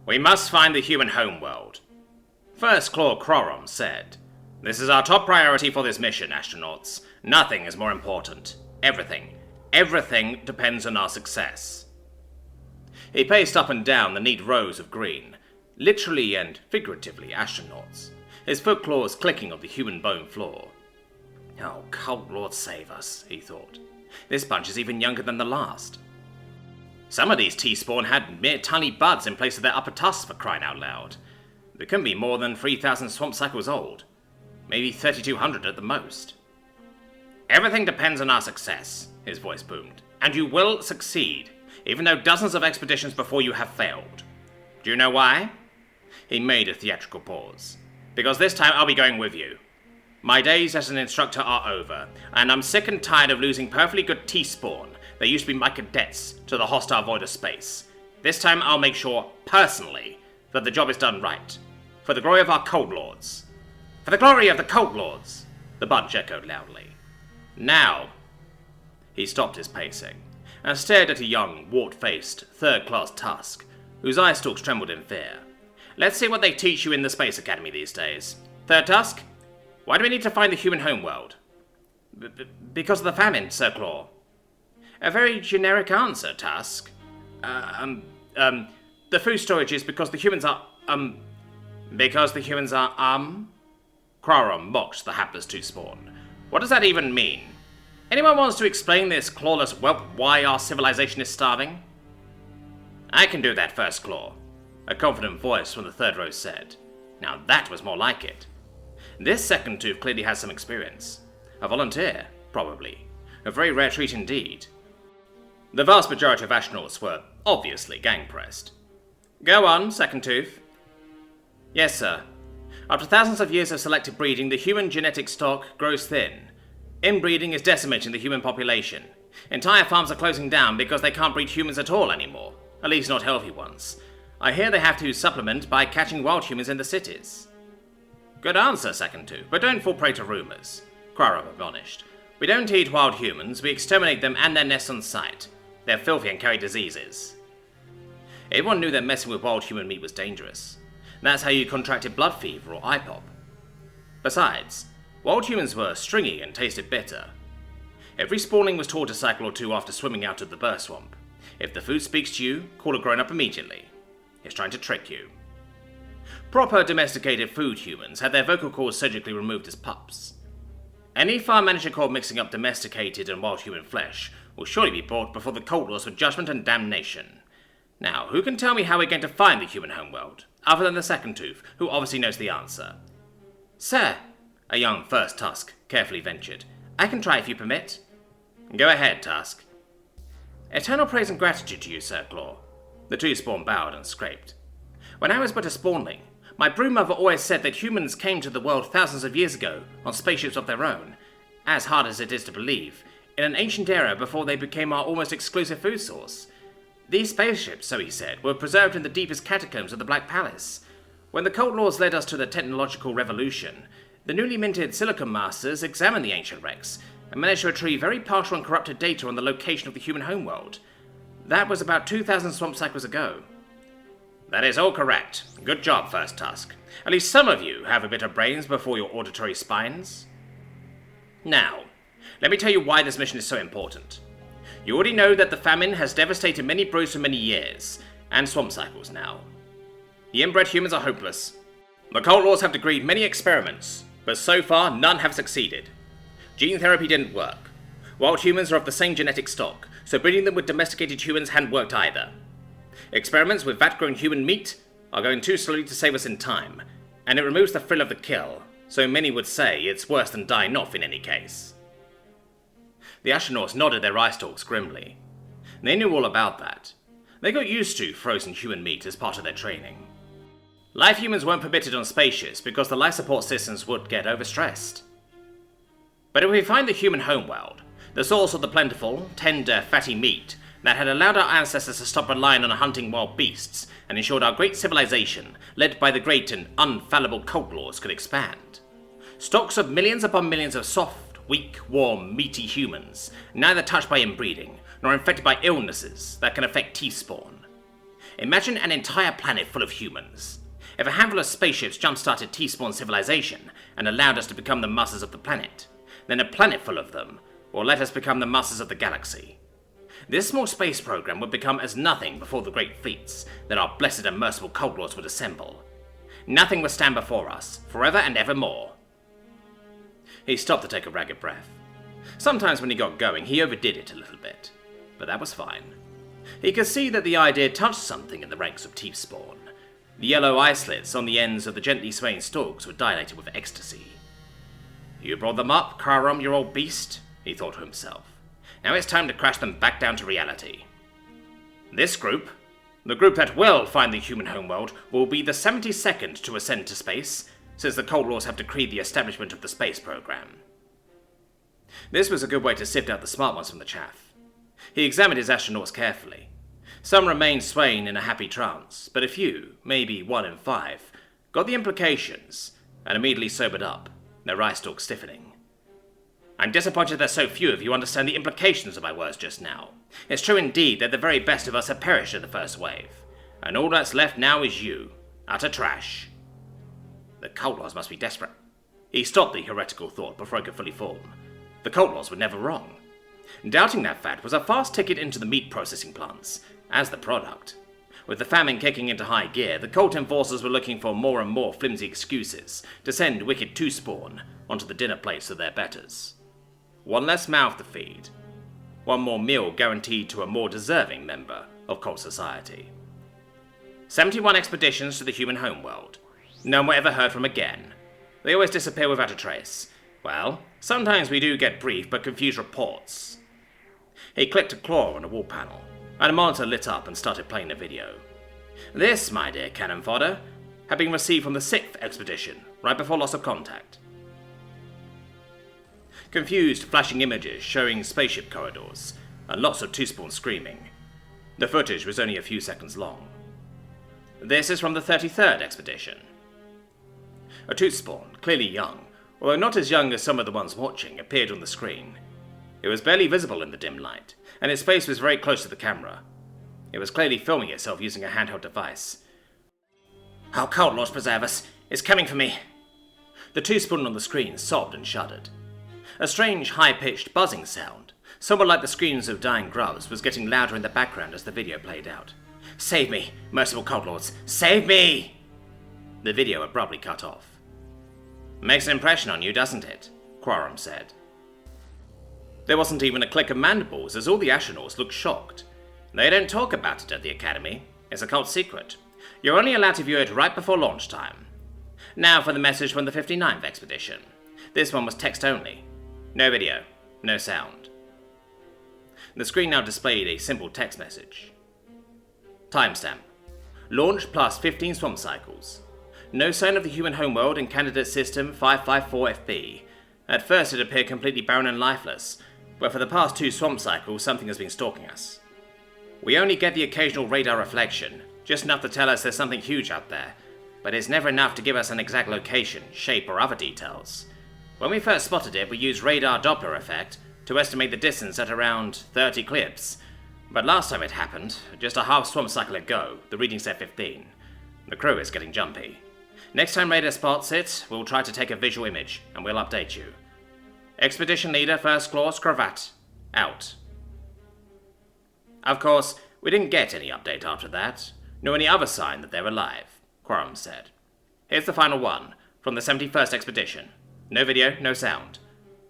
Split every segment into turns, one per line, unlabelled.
We must find the human homeworld. First Claw Crorom said, "This is our top priority for this mission, astronauts. Nothing is more important. Everything depends on our success." He paced up and down the neat rows of green, literally and figuratively astronauts, his foot claws clicking on the human bone floor. Oh, Cult Lord save us, he thought. This bunch is even younger than the last. Some of these T-spawn had mere tiny buds in place of their upper tusks, for crying out loud. They couldn't be more than 3,000 swamp cycles old. Maybe 3,200 at the most. Everything depends on our success, his voice boomed. And you will succeed, even though dozens of expeditions before you have failed. Do you know why? He made a theatrical pause. Because this time I'll be going with you. My days as an instructor are over, and I'm sick and tired of losing perfectly good T-spawn that used to be my cadets to the hostile void of space. This time I'll make sure, personally, that the job is done right. For the glory of our Cult Lords. For the glory of the Cult Lords, the bunch echoed loudly. Now. He stopped his pacing, and stared at a young, wart-faced, third-class Tusk, whose eye stalks trembled in fear. Let's see what they teach you in the Space Academy these days. Third Tusk? Why do we need to find the human homeworld? Because of the famine, Sir Claw. A very generic answer, Tusk. The food storage is because the humans are, Because the humans are, Crorom mocked the hapless two-spawn. What does that even mean? Anyone wants to explain this clawless whelp why our civilization is starving? I can do that, First Claw, a confident voice from the third row said. Now that was more like it. This second tooth clearly has some experience. A volunteer, probably. A very rare treat indeed. The vast majority of astronauts were obviously gang-pressed. Go on, second tooth. Yes, sir. After thousands of years of selective breeding, the human genetic stock grows thin. Inbreeding is decimating the human population. Entire farms are closing down because they can't breed humans at all anymore. At least not healthy ones. I hear they have to supplement by catching wild humans in the cities. Good answer, second tooth, but don't fall prey to rumors, Crorom admonished. We don't eat wild humans, we exterminate them and their nests on sight. They're filthy and carry diseases. Everyone knew that messing with wild human meat was dangerous. That's how you contracted blood fever or IPOP. Besides, wild humans were stringy and tasted bitter. Every spawning was taught a cycle or two after swimming out of the burst swamp. If the food speaks to you, call a grown-up immediately. It's trying to trick you. Proper domesticated food humans had their vocal cords surgically removed as pups. Any farm manager caught mixing up domesticated and wild human flesh will surely be brought before the Cult Lords for judgment and damnation. Now, who can tell me how we're going to find the human homeworld, other than the second tooth, who obviously knows the answer? Sir, a young first Tusk carefully ventured. I can try if you permit. Go ahead, Tusk. Eternal praise and gratitude to you, Sir Claw. The two-spawn bowed and scraped. When I was but a spawnling, my broodmother always said that humans came to the world thousands of years ago on spaceships of their own, as hard as it is to believe, in an ancient era before they became our almost exclusive food source. These spaceships, so he said, were preserved in the deepest catacombs of the Black Palace. When the Cult Lords led us to the technological revolution, the newly minted Silicon Masters examined the ancient wrecks and managed to retrieve very partial and corrupted data on the location of the human homeworld. That was about 2,000 swamp cycles ago. That is all correct. Good job, First Tusk. At least some of you have a bit of brains before your auditory spines. Now, let me tell you why this mission is so important. You already know that the famine has devastated many broods for many years, and swamp cycles now. The inbred humans are hopeless. The Cult Lords have degreed many experiments, but so far none have succeeded. Gene therapy didn't work. Wild humans are of the same genetic stock, so breeding them with domesticated humans hadn't worked either. Experiments with vat-grown human meat are going too slowly to save us in time, and it removes the thrill of the kill, so many would say it's worse than dying off in any case. The astronauts nodded their eye stalks grimly. They knew all about that. They got used to frozen human meat as part of their training. Live humans weren't permitted on spaceships because the life support systems would get overstressed. But if we find the human homeworld, the source of the plentiful, tender, fatty meat that had allowed our ancestors to stop relying on hunting wild beasts and ensured our great civilization, led by the great and unfallible Cult Lords, could expand. Stocks of millions upon millions of soft, weak, warm, meaty humans, neither touched by inbreeding, nor infected by illnesses that can affect T-spawn. Imagine an entire planet full of humans. If a handful of spaceships jump-started T-spawn civilization and allowed us to become the masters of the planet, then a planet full of them will let us become the masters of the galaxy. This small space program would become as nothing before the great fleets that our blessed and merciful Cult Lords would assemble. Nothing would stand before us, forever and evermore. He stopped to take a ragged breath. Sometimes when he got going, he overdid it a little bit, but that was fine. He could see that the idea touched something in the ranks of T-spawn. The yellow eye slits on the ends of the gently swaying stalks were dilated with ecstasy. You brought them up, Karam, you old beast, he thought to himself. Now it's time to crash them back down to reality. This group, the group that will find the human homeworld, will be the 72nd to ascend to space, since the Cult Lords have decreed the establishment of the space program. This was a good way to sift out the smart ones from the chaff. He examined his astronauts carefully. Some remained swaying in a happy trance, but a few, maybe 1 in 5, got the implications and immediately sobered up, their eye stalks stiffening. I'm disappointed that so few of you understand the implications of my words just now. It's true indeed that the very best of us have perished in the first wave, and all that's left now is you, utter trash. The Cult Lords must be desperate. He stopped the heretical thought before it could fully form. The Cult Lords were never wrong. Doubting that fact was a fast ticket into the meat processing plants, as the product. With the famine kicking into high gear, the cult enforcers were looking for more and more flimsy excuses to send wicked two-spawn onto the dinner plates of their betters. One less mouth to feed. One more meal guaranteed to a more deserving member of cult society. 71 expeditions to the human homeworld. None were ever heard from again. They always disappear without a trace. Well, sometimes we do get brief but confused reports. He clicked a claw on a wall panel, and a monitor lit up and started playing a video. This, my dear cannon fodder, had been received from the 6th expedition, right before loss of contact. Confused, flashing images showing spaceship corridors, and lots of two-spawn screaming. The footage was only a few seconds long. This is from the 33rd expedition. A two-spawn, clearly young, although not as young as some of the ones watching, appeared on the screen. It was barely visible in the dim light, and its face was very close to the camera. It was clearly filming itself using a handheld device. "Oh, Cult Lords preserve us! It's coming for me!" The two-spawn on the screen sobbed and shuddered. A strange, high-pitched buzzing sound, somewhat like the screams of dying grubs, was getting louder in the background as the video played out. "Save me, merciful Cult Lords! Save me!" The video abruptly cut off. "Makes an impression on you, doesn't it?" Quarram said. There wasn't even a click of mandibles, as all the astronauts looked shocked. They don't talk about it at the Academy. It's a cult secret. You're only allowed to view it right before launch time. Now for the message from the 59th expedition. This one was text only. No video, no sound. The screen now displayed a simple text message. Timestamp. Launch plus 15 swamp cycles. No sign of the human homeworld in candidate system 554FB. At first it appeared completely barren and lifeless, but for the past 2 swamp cycles something has been stalking us. We only get the occasional radar reflection, just enough to tell us there's something huge out there, but it's never enough to give us an exact location, shape or other details. When we first spotted it, we used radar Doppler effect to estimate the distance at around 30 clips, but last time it happened, just a half swamp cycle ago, the reading said 15. The crew is getting jumpy. Next time radar spots it, we'll try to take a visual image, and we'll update you. Expedition Leader, First Class, Cravat. Out. Of course, we didn't get any update after that, nor any other sign that they're alive, Quarram said. Here's the final one, from the 71st expedition. No video, no sound.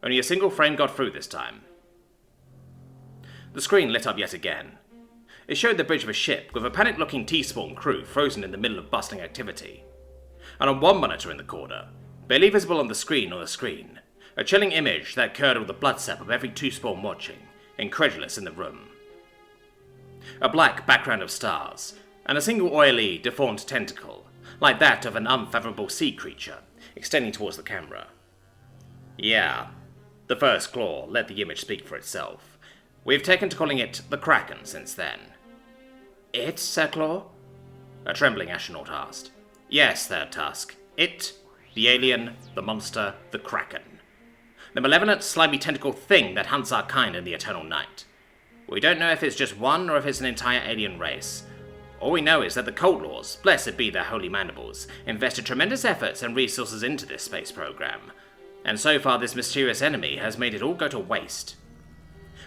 Only a single frame got through this time. The screen lit up yet again. It showed the bridge of a ship with a panicked-looking T-spawn crew frozen in the middle of bustling activity. And on one monitor in the corner, barely visible on the screen, a chilling image that curdled the blood sap of every two-spawn watching, incredulous in the room. A black background of stars, and a single oily, deformed tentacle, like that of an unfathomable sea creature, extending towards the camera. Yeah, the first claw let the image speak for itself. We've taken to calling it the Kraken since then. It, Sir Claw? A trembling astronaut asked. Yes, Third Tusk. It, the alien, the monster, the Kraken. The malevolent, slimy tentacle thing that hunts our kind in the eternal night. We don't know if it's just one or if it's an entire alien race, All we know is that the Cult Lords, blessed be their holy mandibles, invested tremendous efforts and resources into this space program. And so far this mysterious enemy has made it all go to waste.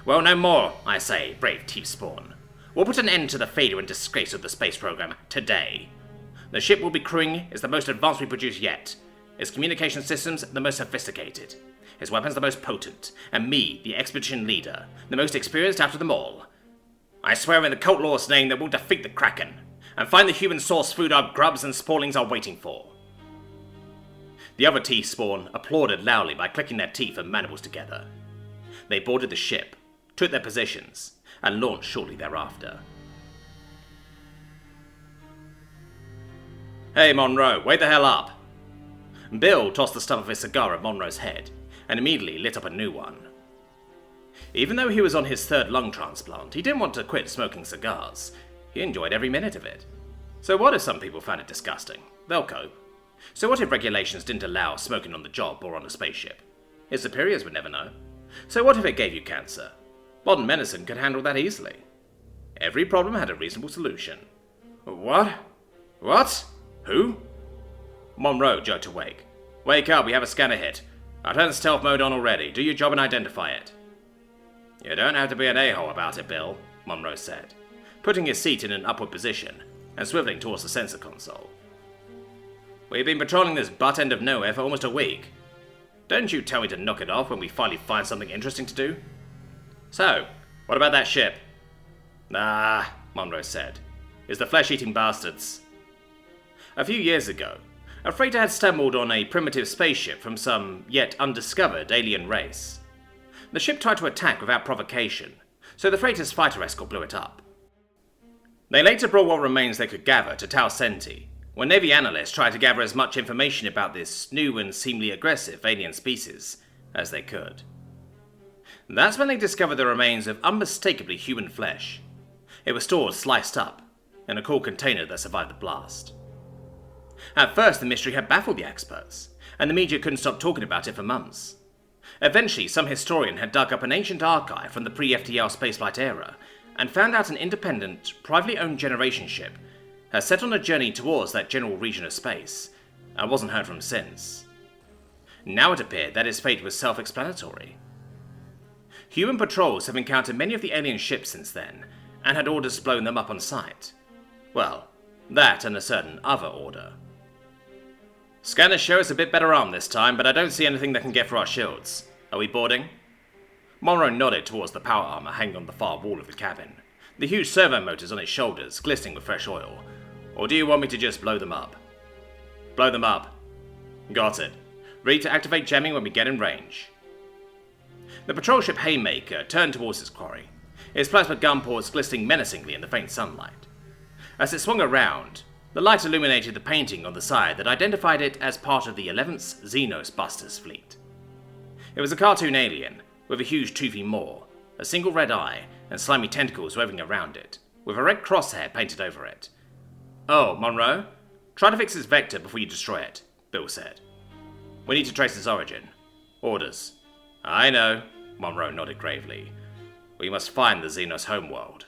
Well, no more, I say, brave Teeth Spawn. We'll put an end to the failure and disgrace of the space program today. The ship we'll be crewing is the most advanced we produce yet. Its communication systems the most sophisticated. Its weapons the most potent. And me, the expedition leader, the most experienced out of them all. I swear in the Cult Lord's name that we'll defeat the Kraken, and find the human source food our grubs and spawlings are waiting for. The other Teeth Spawn applauded loudly by clicking their teeth and mandibles together. They boarded the ship, took their positions, and launched shortly thereafter. Hey, Monroe, wake the hell up! Bill tossed the stub of his cigar at Monroe's head, and immediately lit up a new one. Even though he was on his third lung transplant, he didn't want to quit smoking cigars. He enjoyed every minute of it. So what if some people found it disgusting? They'll cope. So what if regulations didn't allow smoking on the job or on a spaceship? His superiors would never know. So what if it gave you cancer? Modern medicine could handle that easily. Every problem had a reasonable solution. What? What? Who? Monroe jerked awake. Wake up, we have a scanner hit. I turned stealth mode on already. Do your job and identify it. You don't have to be an a-hole about it, Bill, Monroe said, putting his seat in an upward position and swiveling towards the sensor console. We've been patrolling this butt end of nowhere for almost a week. Don't you tell me to knock it off when we finally find something interesting to do. So, what about that ship? Nah, Monroe said. It's the flesh-eating bastards. A few years ago, a freighter had stumbled on a primitive spaceship from some yet undiscovered alien race. The ship tried to attack without provocation, so the freighter's fighter escort blew it up. They later brought what remains they could gather to Tau Ceti, where Navy analysts tried to gather as much information about this new and seemingly aggressive alien species as they could. That's when they discovered the remains of unmistakably human flesh. It was stored sliced up in a cool container that survived the blast. At first, the mystery had baffled the experts, and the media couldn't stop talking about it for months. Eventually, some historian had dug up an ancient archive from the pre-FTL spaceflight era and found out an independent, privately owned generation ship had set on a journey towards that general region of space and wasn't heard from since. Now it appeared that its fate was self-explanatory. Human patrols have encountered many of the alien ships since then and had orders to blow them up on sight. Well, that and a certain other order. Scanners show us a bit better armed this time, but I don't see anything that can get through our shields. Are we boarding? Monroe nodded towards the power armor hanging on the far wall of the cabin, the huge servo motors on its shoulders glistening with fresh oil. Or do you want me to just blow them up? Blow them up. Got it. Ready to activate jamming when we get in range. The patrol ship Haymaker turned towards its quarry, its plasma gun ports glistening menacingly in the faint sunlight. As it swung around, the light illuminated the painting on the side that identified it as part of the 11th Xenos Busters fleet. It was a cartoon alien, with a huge toothy maw, a single red eye, and slimy tentacles waving around it, with a red crosshair painted over it. Oh, Monroe? Try to fix this vector before you destroy it, Bill said. We need to trace its origin. Orders. I know, Monroe nodded gravely. We must find the Xenos Homeworld.